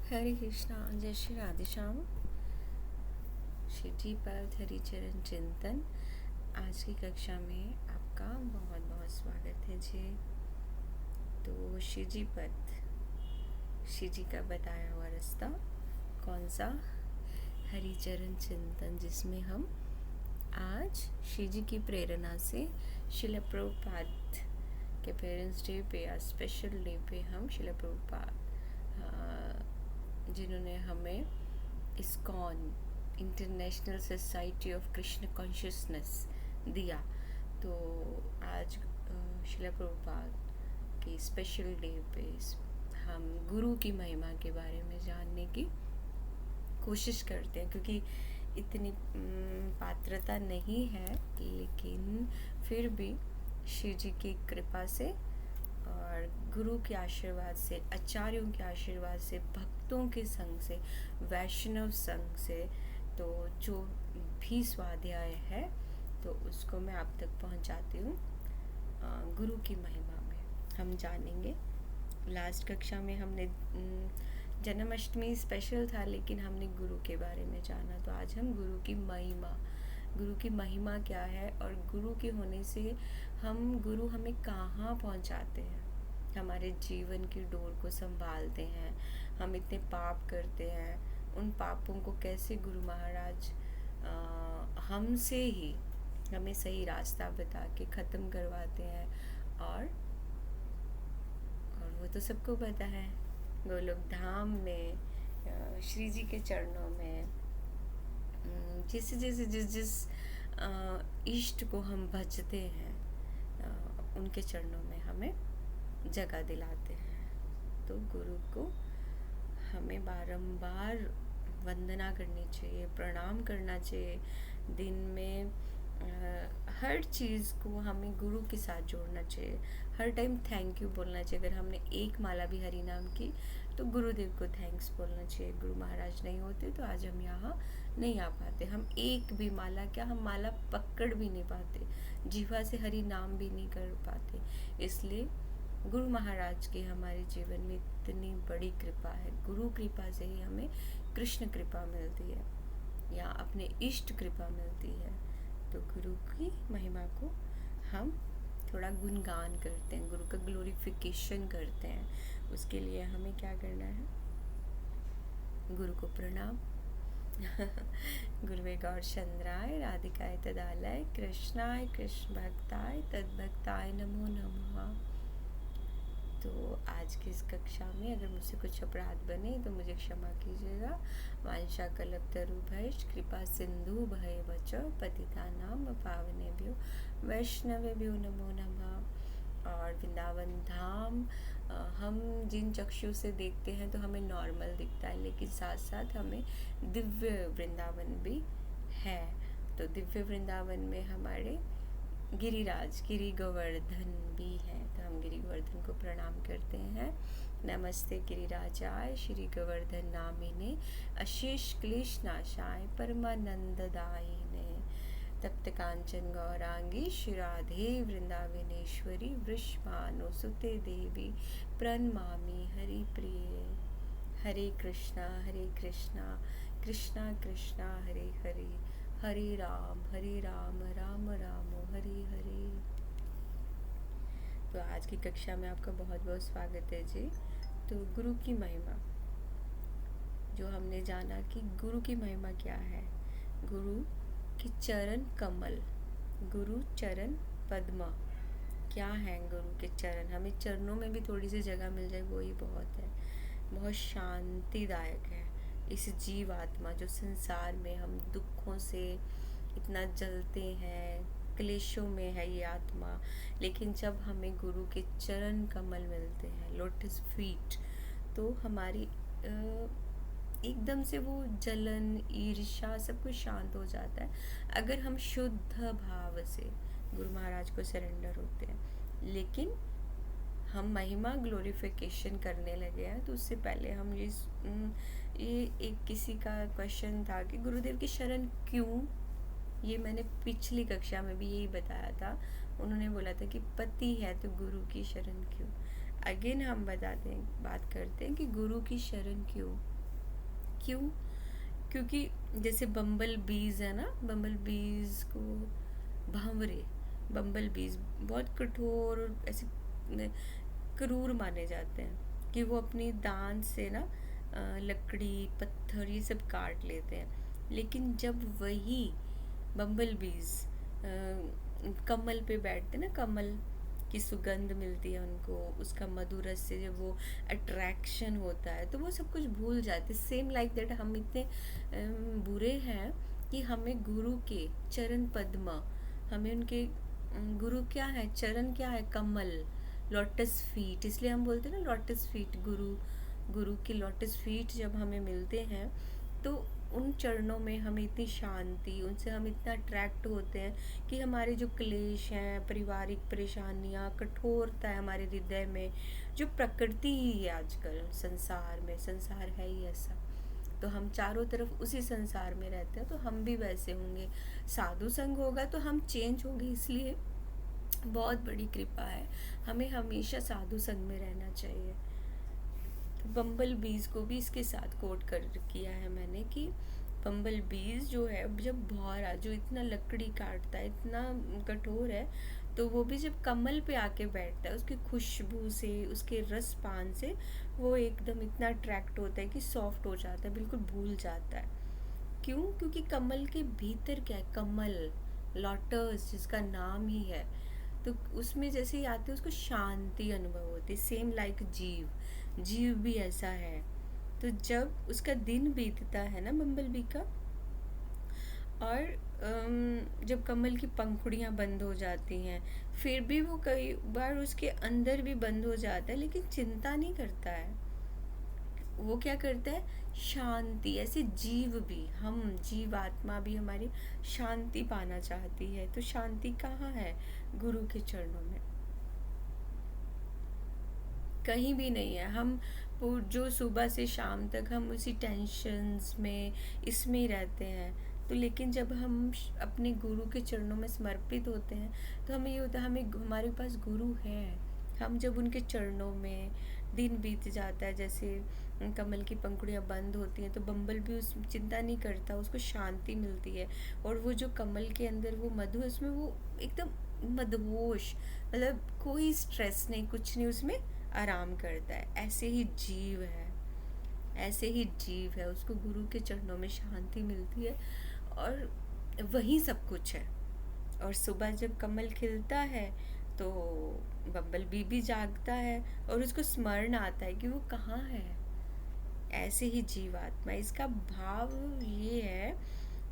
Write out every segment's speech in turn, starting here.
हरे कृष्णा। जय श्री राधे श्याम। श्री जी पद हरिचरण चिंतन। आज की कक्षा में आपका बहुत बहुत स्वागत है जी। तो श्री जी पद, श्री जी का बताया हुआ रास्ता कौन सा? हरिचरण चिंतन, जिसमें हम आज श्री जी की प्रेरणा से शिला प्रभुपाद के पेरेंट्स डे पे या स्पेशल डे पे हम शिला प्रभुपाद जिन्होंने हमें ISKCON international society of Krishna consciousness दिया, तो आज शिला प्रभुपाद के स्पेशल डे पे हम गुरु की महिमा के बारे में जानने की कोशिश करते हैं, क्योंकि इतनी पात्रता नहीं है, लेकिन फिर भी श्री जी की कृपा से और गुरु के आशीर्वाद से, आचार्यों के आशीर्वाद से, भक्तों के संग से, वैष्णव संग से, तो जो भी स्वाध्याय है तो उसको मैं आप तक पहुंचाती हूँ। गुरु की महिमा में हम जानेंगे। लास्ट कक्षा में हमने जन्माष्टमी स्पेशल था, लेकिन हमने गुरु के बारे में जाना। तो आज हम गुरु की महिमा क्या है, और गुरु के होने से गुरु हमें कहाँ पहुँचाते हैं, हमारे जीवन की डोर को संभालते हैं। हम इतने पाप करते हैं, उन पापों को कैसे गुरु महाराज हमसे ही हमें सही रास्ता बता के ख़त्म करवाते हैं। और वो तो सबको पता है, गोलोक धाम में श्री जी के चरणों में जिस इष्ट को हम भजते हैं, उनके चरणों में हमें जगह दिलाते हैं। तो गुरु को हमें बारंबार वंदना करनी चाहिए, प्रणाम करना चाहिए। दिन में हर चीज़ को हमें गुरु के साथ जोड़ना चाहिए। हर टाइम थैंक यू बोलना चाहिए। अगर हमने एक माला भी हरि नाम की तो गुरुदेव को थैंक्स बोलना चाहिए। गुरु महाराज नहीं होते तो आज हम यहाँ नहीं आ पाते। हम एक भी माला क्या, हम माला पकड़ भी नहीं पाते, जीवा से हरि नाम भी नहीं कर पाते। इसलिए गुरु महाराज की हमारे जीवन में इतनी बड़ी कृपा है। गुरु कृपा से ही हमें कृष्ण कृपा मिलती है या अपने इष्ट कृपा मिलती है। तो गुरु की महिमा को हम थोड़ा गुणगान करते हैं, गुरु का ग्लोरिफिकेशन करते हैं। उसके लिए हमें क्या करना है? गुरु को प्रणाम। गुरुवे गौर चंद्राय राधिकाय तदालय कृष्णाय कृष्ण भक्ताय तद्भक्ताय नमो नमः। तो आज की इस कक्षा में अगर मुझसे कुछ अपराध बने तो मुझे क्षमा कीजिएगा। वांछा कल्पतरुभ्यश्च कृपा सिंधु भय बच पतितानां पावनेभ्यो वैष्णवेभ्यो नमो नमः। और वृंदावन धाम हम जिन चक्षु से देखते हैं तो हमें नॉर्मल दिखता है, लेकिन साथ साथ हमें दिव्य वृंदावन भी है। तो दिव्य वृंदावन में हमारे गिरिराज गिरि गोवर्धन भी हैं, तो हम गिरि गोवर्धन को प्रणाम करते हैं। नमस्ते गिरिराजाय श्री गोवर्धन नामिने अशेष क्लेश नाशाय परमानंददायिने तप्त कांचन गौरांगी श्री राधे वृंदावनेश्वरी वृषभानुसुते देवी प्रणमामि हरि प्रिय। हरे कृष्णा कृष्णा कृष्णा हरे हरे, हरे राम राम राम हरे हरे। तो आज की कक्षा में आपका बहुत बहुत स्वागत है जी। तो गुरु की महिमा, जो हमने जाना कि गुरु की महिमा क्या है। गुरु की चरण कमल, गुरु चरण पद्मा, क्या है गुरु के चरण? हमें चरणों में भी थोड़ी सी जगह मिल जाए वो ही बहुत है। बहुत शांतिदायक है। इस जीव आत्मा जो संसार में हम दुखों से इतना जलते हैं, क्लेशों में है ये आत्मा, लेकिन जब हमें गुरु के चरण कमल मिलते हैं, लोटस फीट, तो हमारी एकदम से वो जलन, ईर्ष्या सब कुछ शांत हो जाता है अगर हम शुद्ध भाव से गुरु महाराज को सरेंडर होते हैं। लेकिन हम महिमा ग्लोरिफिकेशन करने लगे हैं, तो उससे पहले हम ये एक किसी का क्वेश्चन था कि गुरुदेव की शरण क्यों। ये मैंने पिछली कक्षा में भी यही बताया था। उन्होंने बोला था कि पति है तो गुरु की शरण क्यों। अगेन हम बात करते हैं कि गुरु की शरण क्यों। क्यों? क्योंकि जैसे बम्बल बीज है ना, बम्बल बीज को भंवरे, बम्बल बीज बहुत कठोर और ऐसे क्रूर माने जाते हैं कि वो अपनी दांत से ना लकड़ी पत्थर ये सब काट लेते हैं। लेकिन जब वही बम्बल बीज कमल पे बैठते ना, कमल की सुगंध मिलती है उनको, उसका मधुरस से जब वो अट्रैक्शन होता है तो वो सब कुछ भूल जाते। सेम लाइक दैट हम इतने बुरे हैं कि हमें गुरु के चरण पद्म, हमें उनके गुरु क्या है, चरण क्या है, कमल, लोटस फीट, इसलिए हम बोलते हैं ना लोटस फीट, गुरु गुरु के लोटस फीट जब हमें मिलते हैं तो उन चरणों में हमें इतनी शांति, उनसे हम इतना अट्रैक्ट होते हैं कि हमारे जो क्लेश हैं, पारिवारिक परेशानियाँ, कठोरता है हमारे हृदय में, जो प्रकृति ही है आजकल संसार में, संसार है ही ऐसा, तो हम चारों तरफ उसी संसार में रहते हैं, तो हम भी वैसे होंगे। साधु संग होगा तो हम चेंज होंगे, इसलिए बहुत बड़ी कृपा है, हमें हमेशा साधु संग में रहना चाहिए। तो बम्बल बीज को भी इसके साथ कोट कर किया है मैंने कि बम्बल बीज जो है, जब भौरा जो इतना लकड़ी काटता है, इतना कठोर है, तो वो भी जब कमल पे आके बैठता है, उसकी खुशबू से, उसके रस पान से वो एकदम इतना अट्रैक्ट होता है कि सॉफ्ट हो जाता है, बिल्कुल भूल जाता है। क्यों? क्योंकि कमल के भीतर क्या है, कमल, लोटस जिसका नाम ही है, तो उसमें जैसे ही आते हैं उसको शांति अनुभव होती है। सेम लाइक जीव, जीव भी ऐसा है। तो जब उसका दिन बीतता है ना बम्बल बी का, और जब कमल की पंखुड़ियाँ बंद हो जाती हैं, फिर भी वो कई बार उसके अंदर भी बंद हो जाता है, लेकिन चिंता नहीं करता है। वो क्या करता है, शांति, ऐसे जीव भी, हम जीवात्मा भी हमारी शांति पाना चाहती है। तो शांति कहाँ है? गुरु के चरणों में, कहीं भी नहीं है। हम जो सुबह से शाम तक हम उसी टेंशन्स में, इसमें ही रहते हैं। तो लेकिन जब हम अपने गुरु के चरणों में समर्पित होते हैं तो हमें ये होता है, हमें हमारे पास गुरु है। हम जब उनके चरणों में, दिन बीत जाता है, जैसे कमल की पंखुड़ियाँ बंद होती हैं तो बम्बल भी उस चिंता नहीं करता, उसको शांति मिलती है। और वो जो कमल के अंदर वो मधु, उसमें वो एकदम मदहोश, मतलब कोई स्ट्रेस नहीं, कुछ नहीं, उसमें आराम करता है। ऐसे ही जीव है, ऐसे ही जीव है, उसको गुरु के चरणों में शांति मिलती है और वही सब कुछ है। और सुबह जब कमल खिलता है तो बम्बल बी जागता है और उसको स्मरण आता है कि वो कहाँ है। ऐसे ही जीवात्मा, इसका भाव ये है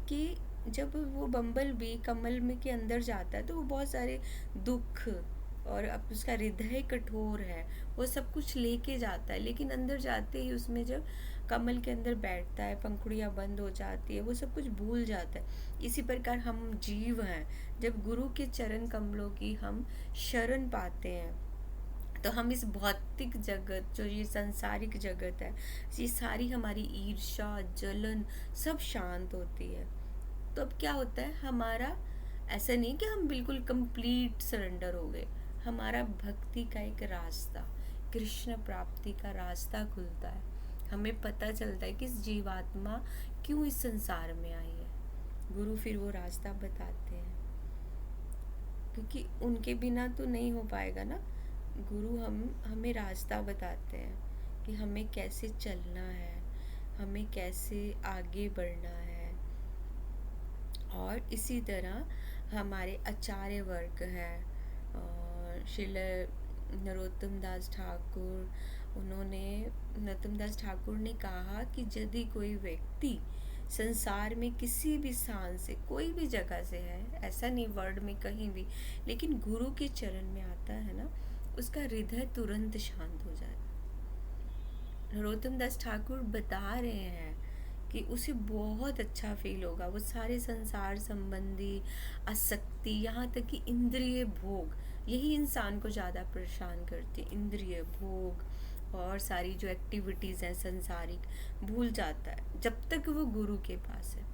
कि जब वो बम्बल बी कमल में के अंदर जाता है तो वो बहुत सारे दुख, और अब उसका हृदय कठोर है, वो सब कुछ लेके जाता है, लेकिन अंदर जाते ही उसमें जब कमल के अंदर बैठता है, पंखुड़ियाँ बंद हो जाती है, वो सब कुछ भूल जाता है। इसी प्रकार हम जीव हैं, जब गुरु के चरण कमलों की हम शरण पाते हैं तो हम इस भौतिक जगत, जो ये सांसारिक जगत है, ये सारी हमारी ईर्ष्या, जलन सब शांत होती है। तो अब क्या होता है, हमारा ऐसा नहीं कि हम बिल्कुल कंप्लीट सरेंडर हो गए, हमारा भक्ति का एक रास्ता, कृष्ण प्राप्ति का रास्ता खुलता है। हमें पता चलता है कि इस जीवात्मा क्यों इस संसार में आई है। गुरु फिर वो रास्ता बताते हैं, क्योंकि उनके बिना तो नहीं हो पाएगा ना। गुरु हमें रास्ता बताते हैं कि हमें कैसे चलना है, हमें कैसे आगे बढ़ना है। और इसी तरह हमारे आचार्य वर्ग हैं, श्रील नरोत्तम दास ठाकुर, नरोत्तम दास ठाकुर ने कहा कि यदि कोई व्यक्ति संसार में किसी भी स्थान से, कोई भी जगह से है, ऐसा नहीं वर्ल्ड में कहीं भी, लेकिन गुरु के चरण में आता है ना, उसका हृदय तुरंत शांत हो जाए। नरोत्तम दास ठाकुर बता रहे हैं कि उसे बहुत अच्छा फील होगा। वो सारे संसार संबंधी आसक्ति, यहाँ तक कि इंद्रिय भोग, यही इंसान को ज़्यादा परेशान करती है। इंद्रिय भोग और सारी जो एक्टिविटीज़ हैं संसारिक, भूल जाता है जब तक वो गुरु के पास है।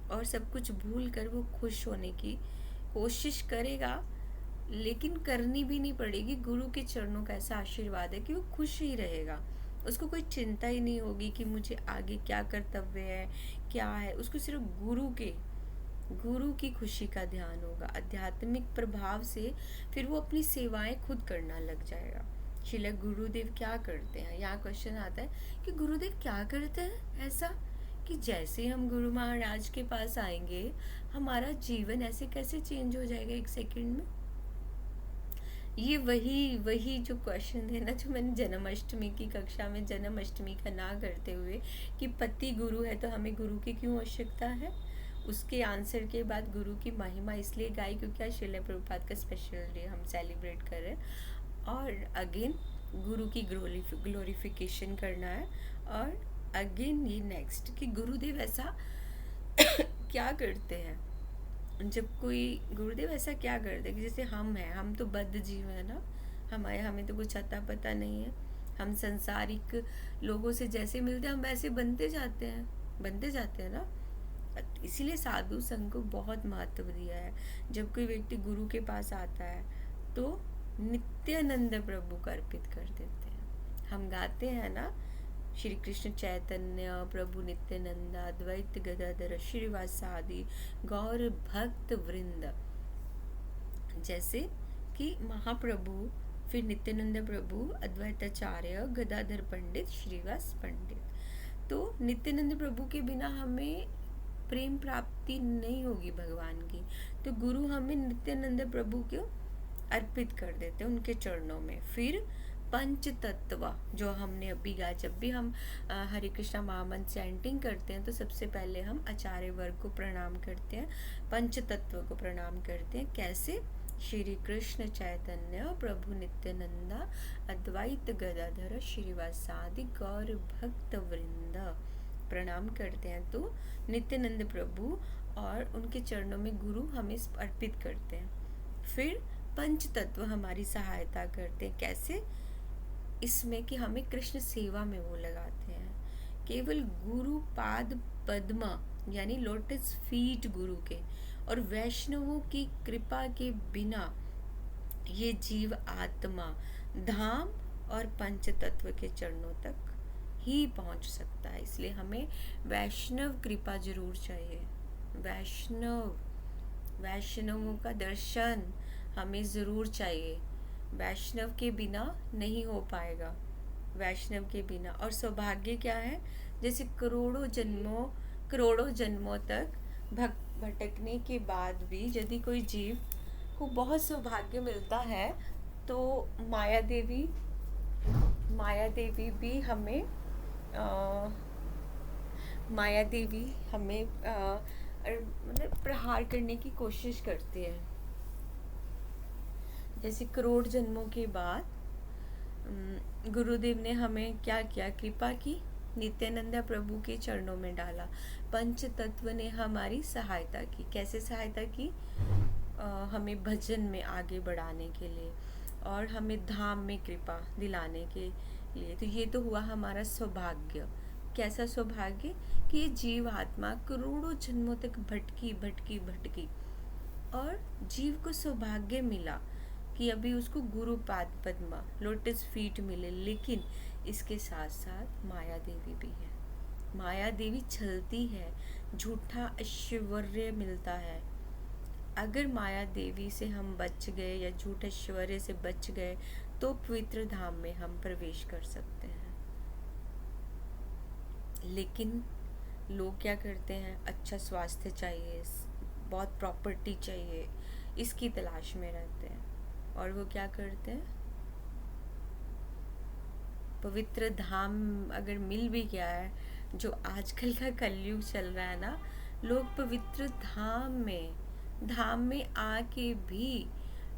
और सब कुछ भूल कर वो खुश होने की कोशिश करेगा, लेकिन करनी भी नहीं पड़ेगी। गुरु के चरणों का ऐसा आशीर्वाद है कि वो खुश ही रहेगा। उसको कोई चिंता ही नहीं होगी कि मुझे आगे क्या कर्तव्य है, क्या है। उसको सिर्फ गुरु की खुशी का ध्यान होगा। आध्यात्मिक प्रभाव से फिर वो अपनी सेवाएं खुद करना लग जाएगा। शिला गुरुदेव क्या करते हैं, यहाँ क्वेश्चन आता है कि गुरुदेव क्या करते हैं ऐसा कि जैसे हम गुरु महाराज के पास आएंगे हमारा जीवन ऐसे कैसे चेंज हो जाएगा एक सेकंड में। ये वही वही जो क्वेश्चन है ना, जो मैंने जन्माष्टमी की कक्षा में जन्माष्टमी का ना करते हुए कि पति गुरु है तो हमें गुरु की क्यों आवश्यकता है, उसके आंसर के बाद गुरु की महिमा इसलिए गाई क्योंकि आज श्रील प्रभुपाद का स्पेशल डे हम सेलिब्रेट कर रहे हैं। और अगेन गुरु की ग्लोरिफिकेशन करना है। और अगेन ये नेक्स्ट कि गुरुदेव ऐसा क्या करते हैं। जब कोई गुरुदेव ऐसा क्या करते हैं कि जैसे हम हैं, हम तो बद्ध जीव है ना, हमें तो कुछ अता पता नहीं है। हम संसारिक लोगों से जैसे मिलते हैं हम वैसे बनते जाते हैं ना। इसीलिए साधु संघ को बहुत महत्व दिया है। जब कोई व्यक्ति गुरु के पास आता है तो नित्यानंद प्रभु को अर्पित कर देते हैं। हम गाते हैं ना, श्री कृष्ण चैतन्य प्रभु नित्यानंद अद्वैत गदाधर श्रीवासादि गौर भक्त वृंद। जैसे कि महाप्रभु, फिर नित्यानंद प्रभु, अद्वैताचार्य, गदाधर पंडित, श्रीवास पंडित। तो नित्यानंद प्रभु के बिना हमें प्रेम प्राप्ति नहीं होगी भगवान की। तो गुरु हमें नित्यानंद प्रभु को अर्पित कर देते हैं उनके चरणों में। फिर पंच तत्व जो हमने अभी गाया, जब भी हम हरे कृष्णा महामंत्र चैंटिंग करते हैं तो सबसे पहले हम आचार्य वर्ग को प्रणाम करते हैं, पंच तत्व को प्रणाम करते हैं। कैसे? श्री कृष्ण चैतन्य प्रभु नित्यानंदा अद्वैत गदाधर श्रीवासादि गौर भक्त वृंद प्रणाम करते हैं। तो नित्यानंद प्रभु और उनके चरणों में गुरु हमें अर्पित करते हैं। फिर पंच तत्व हमारी सहायता करते हैं। कैसे? इसमें कि हमें कृष्ण सेवा में वो लगाते हैं। केवल गुरु पाद पद्मा यानी लोटस फीट गुरु के और वैष्णवों की कृपा के बिना ये जीव आत्मा धाम और पंच तत्व के चरणों तक ही पहुंच सकता है। इसलिए हमें वैष्णव कृपा जरूर चाहिए। वैष्णवों का दर्शन हमें ज़रूर चाहिए। वैष्णव के बिना नहीं हो पाएगा, वैष्णव के बिना। और सौभाग्य क्या है? जैसे करोड़ों जन्मों तक भटकने के बाद भी यदि कोई जीव को बहुत सौभाग्य मिलता है तो माया देवी भी हमें मतलब प्रहार करने की कोशिश करती है। जैसे करोड़ जन्मों के बाद गुरुदेव ने हमें क्या किया? कृपा की, नित्यानंद प्रभु के चरणों में डाला। पंच तत्व ने हमारी सहायता की। कैसे सहायता की? हमें भजन में आगे बढ़ाने के लिए और हमें धाम में कृपा दिलाने के लिए। तो ये तो हुआ हमारा सौभाग्य। कैसा सौभाग्य? कि ये जीव आत्मा करोड़ों जन्मों तक भटकी और जीव को सौभाग्य मिला कि अभी उसको गुरु पाद पद्मा लोटस फीट मिले। लेकिन इसके साथ साथ माया देवी भी है। माया देवी छलती है, झूठा ऐश्वर्य मिलता है। अगर माया देवी से हम बच गए या झूठ ऐश्वर्य से बच गए तो पवित्र धाम में हम प्रवेश कर सकते हैं। लेकिन लोग क्या करते हैं? अच्छा स्वास्थ्य चाहिए, बहुत प्रॉपर्टी चाहिए, इसकी तलाश में रहते हैं। और वो क्या करते हैं? पवित्र धाम अगर मिल भी गया है, जो आजकल का कलयुग चल रहा है ना, लोग पवित्र धाम में आके भी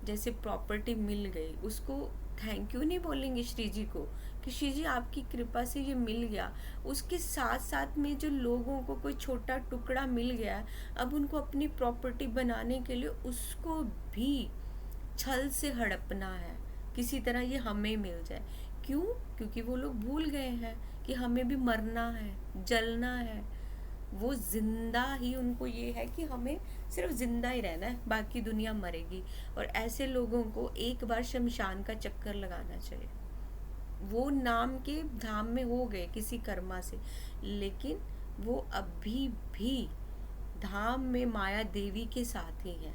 जैसे प्रॉपर्टी मिल गई उसको थैंक यू नहीं बोलेंगे श्री जी को कि श्री जी आपकी कृपा से ये मिल गया। उसके साथ साथ में जो लोगों को कोई छोटा टुकड़ा मिल गया, अब उनको अपनी प्रॉपर्टी बनाने के लिए उसको भी छल से हड़पना है, किसी तरह ये हमें मिल जाए। क्यों? क्योंकि वो लोग भूल गए हैं कि हमें भी मरना है, जलना है। वो जिंदा ही, उनको ये है कि हमें सिर्फ जिंदा ही रहना है, बाकी दुनिया मरेगी। और ऐसे लोगों को एक बार शमशान का चक्कर लगाना चाहिए। वो नाम के धाम में हो गए किसी कर्मा से, लेकिन वो अभी भी धाम में माया देवी के साथ ही हैं।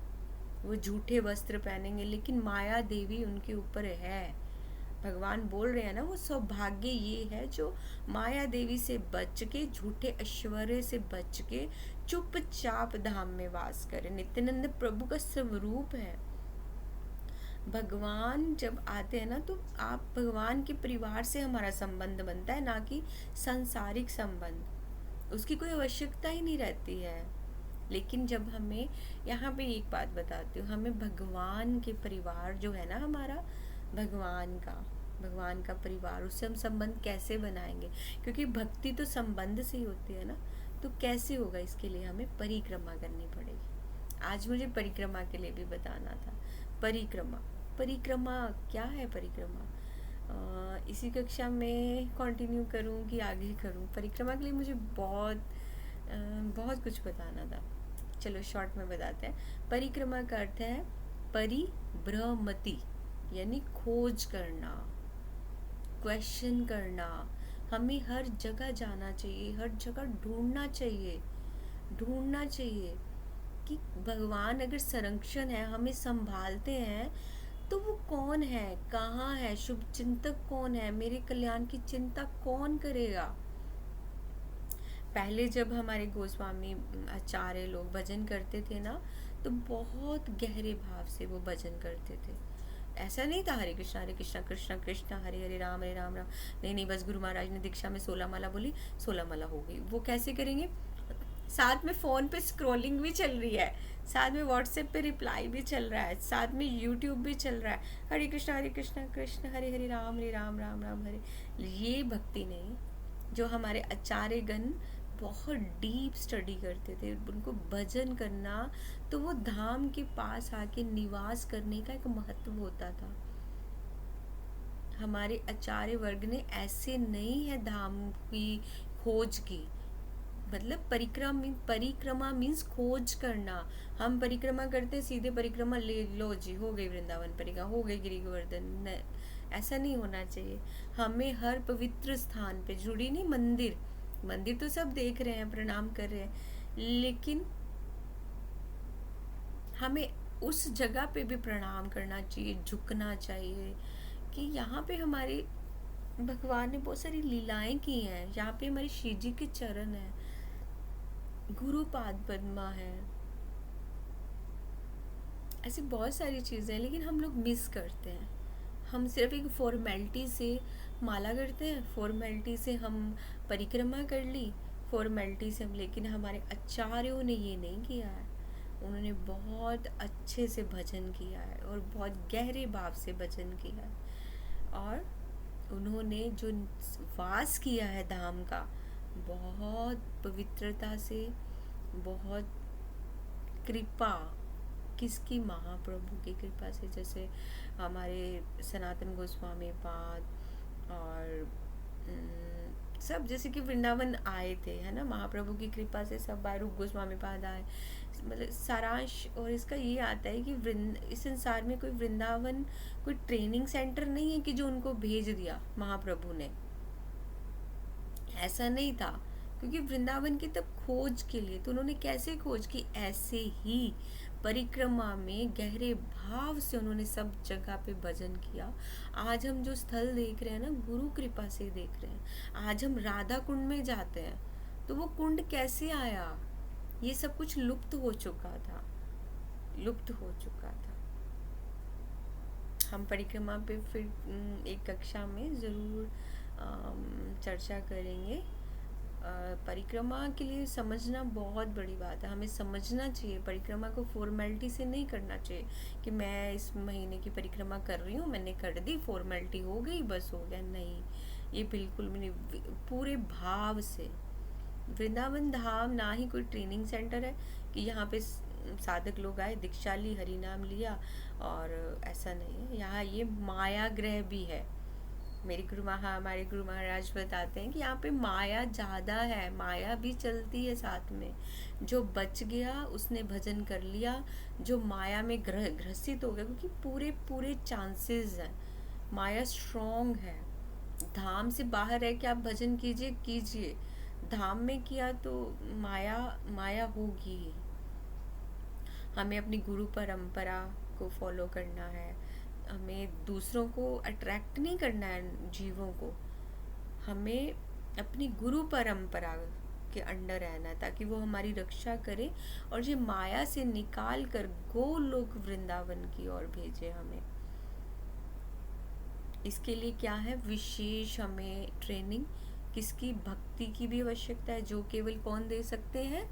वो झूठे वस्त्र पहनेंगे लेकिन माया देवी उनके ऊपर है। भगवान बोल रहे हैं ना, वो सौभाग्य ये है जो माया देवी से बच के, झूठे ऐश्वर्य से बच के चुपचाप धाम में वास करे। नित्यानंद प्रभु का स्वरूप है। भगवान जब आते हैं ना, तो आप भगवान के परिवार से हमारा संबंध बनता है, ना कि सांसारिक संबंध। उसकी कोई आवश्यकता ही नहीं रहती है। लेकिन जब हमें, यहाँ पे एक बात बताती हूँ, हमें भगवान के परिवार जो है ना हमारा, भगवान का परिवार, उससे हम संबंध कैसे बनाएंगे? क्योंकि भक्ति तो संबंध से ही होती है ना। तो कैसे होगा? इसके लिए हमें परिक्रमा करनी पड़ेगी। आज मुझे परिक्रमा के लिए भी बताना था। परिक्रमा क्या है? परिक्रमा इसी कक्षा में कंटिन्यू करूं कि आगे करूं? परिक्रमा के लिए मुझे बहुत कुछ बताना था। चलो शॉर्ट में बताते हैं। परिक्रमा का अर्थ है परिभ्रमति, यानी खोज करना, क्वेश्चन करना। हमें हर जगह जाना चाहिए, हर जगह ढूंढना चाहिए कि भगवान अगर संरक्षण है, हमें संभालते हैं, तो वो कौन है, कहाँ है, शुभ चिंतक कौन है, मेरे कल्याण की चिंता कौन करेगा? पहले जब हमारे गोस्वामी आचार्य लोग भजन करते थे ना, तो बहुत गहरे भाव से वो भजन करते थे। ऐसा नहीं था हरे कृष्णा कृष्ण कृष्ण हरे राम राम। नहीं, बस गुरु महाराज ने दीक्षा में 16 माला बोली, 16 माला हो गई। वो कैसे करेंगे? साथ में फ़ोन पे स्क्रॉलिंग भी चल रही है, साथ में व्हाट्सएप पे रिप्लाई भी चल रहा है, साथ में यूट्यूब भी चल रहा है। हरे कृष्णा कृष्ण हरे राम राम राम हरे। ये भक्ति नहीं। जो हमारे आचार्य गण बहुत डीप स्टडी करते थे, उनको भजन करना, तो वो धाम के पास आके निवास करने का एक महत्व होता था। हमारे आचार्य वर्ग ने ऐसे नहीं है धाम की खोज की। मतलब परिक्रमा मीन्स खोज करना। हम परिक्रमा करते सीधे परिक्रमा ले लो जी, हो गई वृंदावन परिक्रमा, हो गई गिरि गोवर्धन। ऐसा नहीं होना चाहिए। हमें हर पवित्र स्थान पे, जुड़ी नहीं, मंदिर तो सब देख रहे हैं, प्रणाम कर रहे हैं, लेकिन हमें उस जगह पे भी प्रणाम करना चाहिए, झुकना चाहिए कि यहाँ पे हमारे भगवान ने बहुत सारी लीलाएं की हैं। यहाँ पे हमारे श्री जी के चरण हैं, गुरु पाद पद्मा है, ऐसी बहुत सारी चीज़ें हैं, लेकिन हम लोग मिस करते हैं। हम सिर्फ एक फॉर्मेलिटी से माला करते हैं, फॉर्मेलिटी से हम परिक्रमा कर ली, फॉर्मेलिटी से हम, लेकिन हमारे आचार्यों ने ये नहीं किया है। उन्होंने बहुत अच्छे से भजन किया है और बहुत गहरे भाव से भजन किया है, और उन्होंने जो वास किया है धाम का, बहुत पवित्रता से, बहुत कृपा, किसकी? महाप्रभु की कृपा से। जैसे हमारे सनातन गोस्वामी पाद और सब, जैसे कि वृंदावन आए थे, है ना, महाप्रभु की कृपा से सब रूप गोस्वामी पाद आए। मतलब सारांश और इसका ये आता है कि इस संसार में कोई वृंदावन कोई ट्रेनिंग सेंटर नहीं है कि जो उनको भेज दिया महाप्रभु ने। ऐसा नहीं था, क्योंकि वृंदावन की तब खोज के लिए, तो उन्होंने कैसे खोज की? ऐसे ही परिक्रमा में गहरे भाव से उन्होंने सब जगह पे भजन किया। आज हम जो स्थल देख रहे हैं ना, गुरु कृपा से देख रहे हैं। आज हम राधा कुंड में जाते हैं, तो वो कुंड कैसे आया? ये सब कुछ लुप्त हो चुका था। हम परिक्रमा पे फिर एक कक्षा में ज़रूर चर्चा करेंगे। परिक्रमा के लिए समझना बहुत बड़ी बात है। हमें समझना चाहिए, परिक्रमा को फॉर्मेलिटी से नहीं करना चाहिए कि मैं इस महीने की परिक्रमा कर रही हूँ, मैंने कर दी, फॉर्मेलिटी हो गई, बस हो गया। नहीं, ये बिल्कुल भी नहीं। पूरे भाव से। वृंदावन धाम ना ही कोई ट्रेनिंग सेंटर है कि यहाँ पे साधक लोग आए, दीक्षा ली, हरि नाम लिया, और ऐसा नहीं है। यहाँ ये माया ग्रह भी है। हमारे गुरु महाराज बताते हैं कि यहाँ पे माया ज़्यादा है, माया भी चलती है साथ में। जो बच गया उसने भजन कर लिया, जो माया में ग्रसित हो गया, क्योंकि पूरे चांसेस हैं, माया स्ट्रॉन्ग है। धाम से बाहर है कि आप भजन कीजिए कीजिए, धाम में किया तो माया माया होगी ही। हमें अपनी गुरु परंपरा को फॉलो करना है, हमें दूसरों को अट्रैक्ट नहीं करना है जीवों को, हमें अपनी गुरु परंपरा के अंडर रहना है ताकि वो हमारी रक्षा करे और ये माया से निकाल कर गोलोक वृंदावन की ओर भेजे हमें। इसके लिए क्या है, विशेष हमें ट्रेनिंग, किसकी, भक्ति की भी आवश्यकता है, जो केवल कौन दे सकते हैं,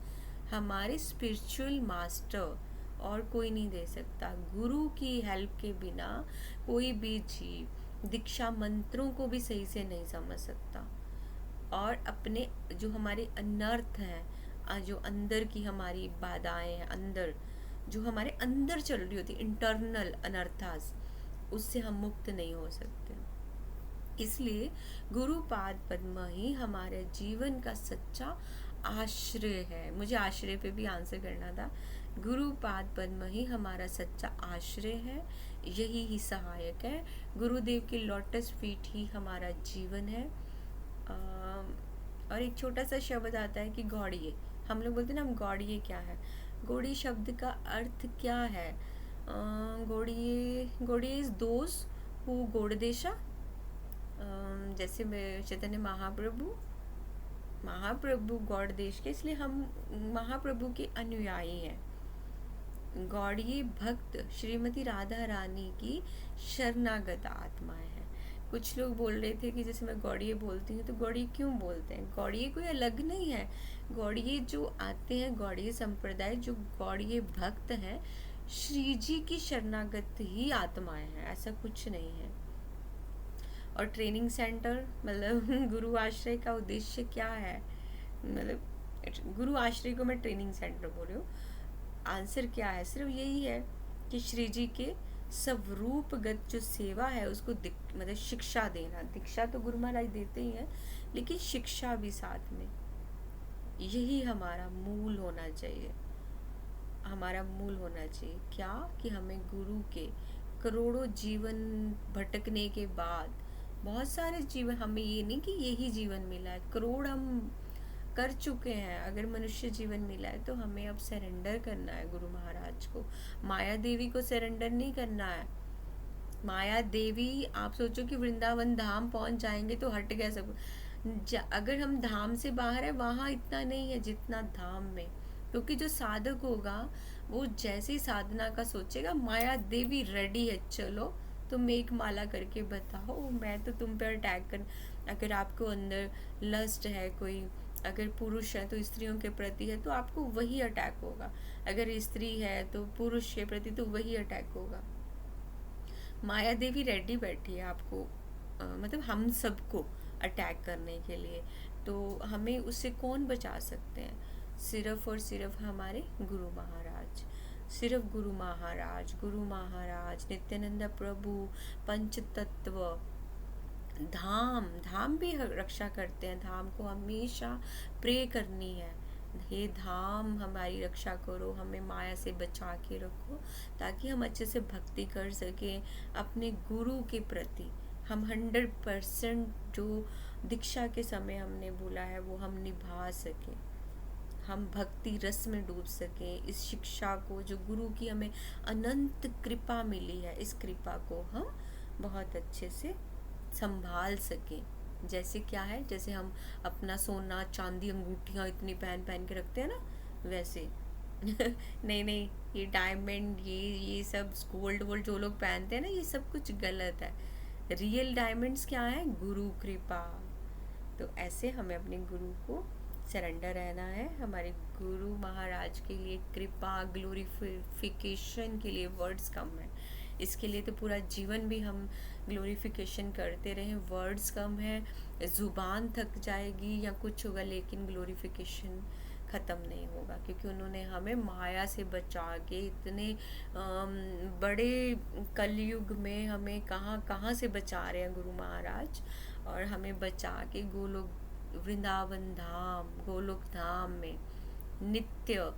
हमारे स्पिरिचुअल मास्टर, और कोई नहीं दे सकता। गुरु की हेल्प के बिना कोई भी जीव दीक्षा मंत्रों को भी सही से नहीं समझ सकता, और अपने जो हमारे अनर्थ हैं, जो अंदर की हमारी बाधाएं हैं, अंदर जो हमारे अंदर चल रही होती इंटरनल अनर्थास, उससे हम मुक्त नहीं हो सकते। इसलिए गुरुपाद पद्म ही हमारे जीवन का सच्चा आश्रय है। मुझे आश्रय पे भी आंसर करना था। गुरुपाद पद्म ही हमारा सच्चा आश्रय है, यही ही सहायक है। गुरुदेव के लोटस फीट ही हमारा जीवन है। और एक छोटा सा शब्द आता है कि गौड़िए, हम लोग बोलते हैं ना, हम गौड़िए क्या है, गौड़ी शब्द का अर्थ क्या है, गौड़िए इज दोस हु गौड़देशा, जैसे चैतन्य महाप्रभु गौड़ देश के, इसलिए हम महाप्रभु के अनुयायी हैं। गौड़िए भक्त श्रीमती राधा रानी की शरणागत आत्माएं हैं। कुछ लोग बोल रहे थे कि जैसे मैं गौड़िए बोलती हूँ तो गौड़िए क्यों बोलते हैं, गौड़िए कोई अलग नहीं है। गौड़िए जो आते हैं, गौड़िए संप्रदाय, जो गौड़िए भक्त हैं, श्री जी की शरणागत ही आत्माएं हैं, ऐसा कुछ नहीं है। और ट्रेनिंग सेंटर मतलब गुरु आश्रय का उद्देश्य क्या है, मतलब गुरु आश्रय को मैं ट्रेनिंग सेंटर बोल रही हूँ, आंसर क्या है, सिर्फ यही है कि श्री जी के स्वरूपगत जो सेवा है उसको मतलब शिक्षा देना। दीक्षा तो गुरु महाराज देते ही हैं, लेकिन शिक्षा भी साथ में, यही हमारा मूल होना चाहिए। हमारा मूल होना चाहिए क्या, कि हमें गुरु के करोड़ों जीवन भटकने के बाद, बहुत सारे जीवन, हमें ये नहीं कि यही जीवन मिला है, करोड़ हम कर चुके हैं, अगर मनुष्य जीवन मिला है तो हमें अब सरेंडर करना है गुरु महाराज को। माया देवी को सरेंडर नहीं करना है। माया देवी, आप सोचो कि वृंदावन धाम पहुंच जाएंगे तो हट गया सब, अगर हम धाम से बाहर है वहाँ इतना नहीं है जितना धाम में, क्योंकि जो साधक होगा वो जैसे ही साधना का सोचेगा, माया देवी रेडी है, चलो तुम एक माला करके बताओ, मैं तो तुम पर अटैक कर। अगर आपको अंदर लस्ट है, कोई अगर पुरुष है तो स्त्रियों के प्रति है तो आपको वही अटैक होगा, अगर स्त्री है तो पुरुष के प्रति तो वही अटैक होगा। माया देवी रेडी बैठी है आपको, मतलब हम सबको अटैक करने के लिए, तो हमें उससे कौन बचा सकते हैं, सिर्फ और सिर्फ हमारे गुरु महाराज, सिर्फ गुरु महाराज नित्यानंद प्रभु, पंच तत्व, धाम भी रक्षा करते हैं। धाम को हमेशा प्रे करनी है, हे धाम हमारी रक्षा करो, हमें माया से बचा के रखो, ताकि हम अच्छे से भक्ति कर सकें अपने गुरु के प्रति। हम 100% जो दीक्षा के समय हमने बोला है वो हम निभा सकें, हम भक्ति रस में डूब सकें। इस शिक्षा को, जो गुरु की हमें अनंत कृपा मिली है, इस कृपा को हम बहुत अच्छे से संभाल सकें। जैसे क्या है, जैसे हम अपना सोना चांदी अंगूठियाँ इतनी पहन के रखते हैं ना, वैसे नहीं, ये डायमंड, ये सब गोल्ड जो लोग पहनते हैं ना, ये सब कुछ गलत है। रियल डायमंड्स क्या है, गुरु कृपा। तो ऐसे हमें अपने गुरु को सरेंडर रहना है। हमारे गुरु महाराज के लिए कृपा, ग्लोरिफिकेशन के लिए वर्ड्स कम है, इसके लिए तो पूरा जीवन भी हम ग्लोरिफिकेशन करते रहें, वर्ड्स कम है, ज़ुबान थक जाएगी या कुछ होगा, लेकिन ग्लोरिफिकेशन ख़त्म नहीं होगा, क्योंकि उन्होंने हमें माया से बचा के, इतने बड़े कलयुग में हमें कहाँ से बचा रहे हैं गुरु महाराज, और हमें बचा के गोलोक वृंदावन धाम, गोलोक धाम में नित्य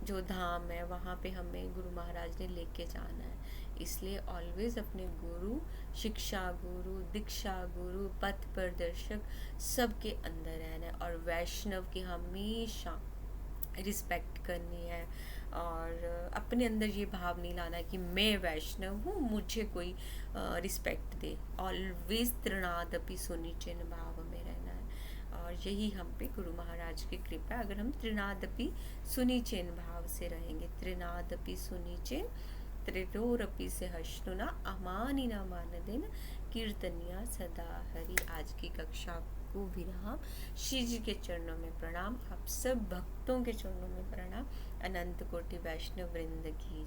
जो धाम है वहाँ पे हमें गुरु महाराज ने लेके जाना है। इसलिए ऑलवेज अपने गुरु, शिक्षा गुरु, दीक्षा गुरु, पथ प्रदर्शक सबके अंदर रहना है और वैष्णव की हमेशा रिस्पेक्ट करनी है और अपने अंदर ये भाव नहीं लाना कि मैं वैष्णव हूँ, मुझे कोई रिस्पेक्ट दे। ऑलवेज तृणादपि सुनिचिन भाव में रहना है और यही हम पे गुरु महाराज की कृपा है। अगर हम तृणादपि सुनिचिन भाव से रहेंगे, तृणादपि सुनिचिन त्रिटोरपि से हश्नुना अमानि न मानदेन कीर्तनिया सदा हरि। आज की कक्षा को विराम। श्री जी के चरणों में प्रणाम, आप सब भक्तों के चरणों में प्रणाम। अनंत कोटि वैष्णव वृंद की